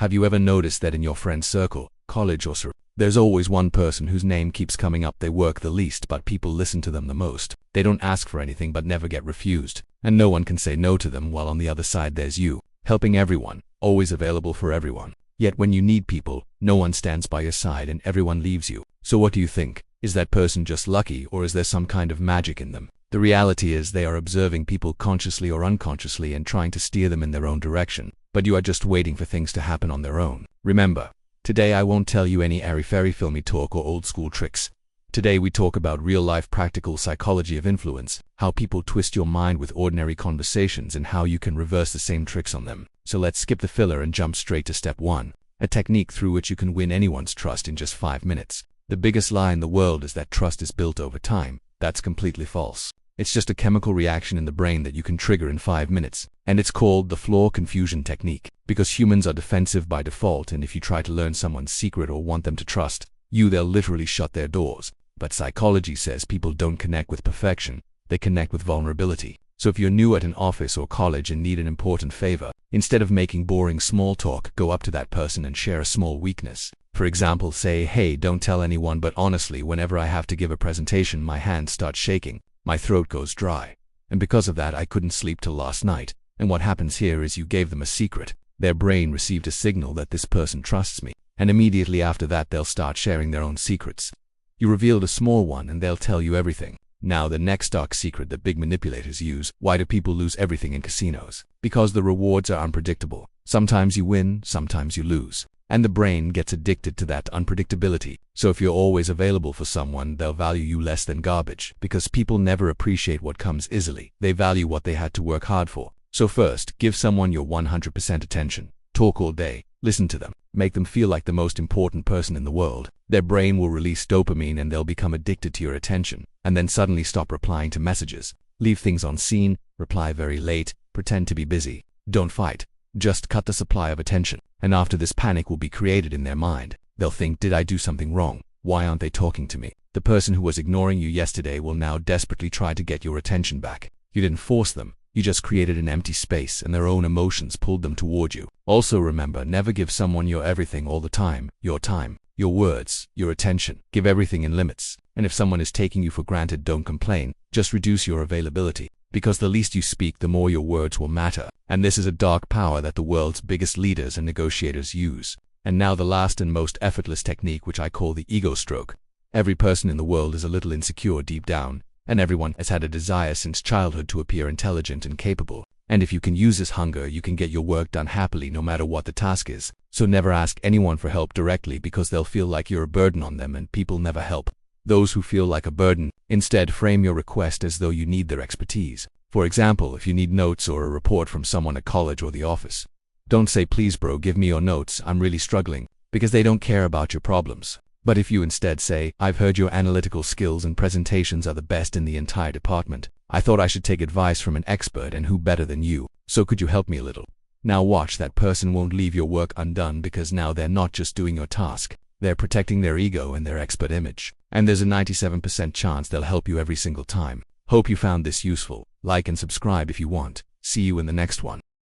Have you ever noticed that in your friend circle, college or so, there's always one person whose name keeps coming up? They work the least, but people listen to them the most. They don't ask for anything but never get refused, and no one can say no to them, while on the other side there's you, helping everyone, always available for everyone. Yet when you need people, no one stands by your side and everyone leaves you. So what do you think? Is that person just lucky, or is there some kind of magic in them? The reality is they are observing people consciously or unconsciously and trying to steer them in their own direction, but you are just waiting for things to happen on their own. Remember, today I won't tell you any airy-fairy filmy talk or old-school tricks. Today we talk about real-life practical psychology of influence, how people twist your mind with ordinary conversations and how you can reverse the same tricks on them. So let's skip the filler and jump straight to step 1, a technique through which you can win anyone's trust in just 5 minutes. The biggest lie in the world is that trust is built over time. That's completely false. It's just a chemical reaction in the brain that you can trigger in 5 minutes, and it's called the Flaw Confusion Technique, because humans are defensive by default, and if you try to learn someone's secret or want them to trust you, they'll literally shut their doors. But psychology says people don't connect with perfection, they connect with vulnerability. So if you're new at an office or college and need an important favor, instead of making boring small talk, go up to that person and share a small weakness. For example, say, "Hey, don't tell anyone, but honestly, whenever I have to give a presentation, my hands start shaking. My throat goes dry. And because of that, I couldn't sleep till last night." And what happens here is you gave them a secret. Their brain received a signal that this person trusts me. And immediately after that, they'll start sharing their own secrets. You revealed a small one and they'll tell you everything. Now the next dark secret that big manipulators use. Why do people lose everything in casinos? Because the rewards are unpredictable. Sometimes you win, sometimes you lose. And the brain gets addicted to that unpredictability. So if you're always available for someone, they'll value you less than garbage, because people never appreciate what comes easily. They value what they had to work hard for. So first, give someone your 100% attention. Talk all day. Listen to them. Make them feel like the most important person in the world. Their brain will release dopamine and they'll become addicted to your attention. And then suddenly stop replying to messages. Leave things on scene. Reply very late. Pretend to be busy. Don't fight. Just cut the supply of attention. And after this, panic will be created in their mind. They'll think, did I do something wrong? Why aren't they talking to me? The person who was ignoring you yesterday will now desperately try to get your attention back. You didn't force them. You just created an empty space and their own emotions pulled them toward you. Also remember, never give someone your everything all the time. Your time, your words, your attention. Give everything in limits. And if someone is taking you for granted, don't complain. Just reduce your availability. Because the least you speak, the more your words will matter. And this is a dark power that the world's biggest leaders and negotiators use. And now the last and most effortless technique, which I call the ego stroke. Every person in the world is a little insecure deep down, and everyone has had a desire since childhood to appear intelligent and capable. And if you can use this hunger, you can get your work done happily no matter what the task is. So never ask anyone for help directly, because they'll feel like you're a burden on them, and people never help those who feel like a burden. Instead, frame your request as though you need their expertise. For example, if you need notes or a report from someone at college or the office, don't say, "Please bro, give me your notes, I'm really struggling," because they don't care about your problems. But if you instead say, "I've heard your analytical skills and presentations are the best in the entire department. I thought I should take advice from an expert, and who better than you? So could you help me a little?" Now watch, that person won't leave your work undone, because now they're not just doing your task. They're protecting their ego and their expert image. And there's a 97% chance they'll help you every single time. Hope you found this useful. Like and subscribe if you want. See you in the next one.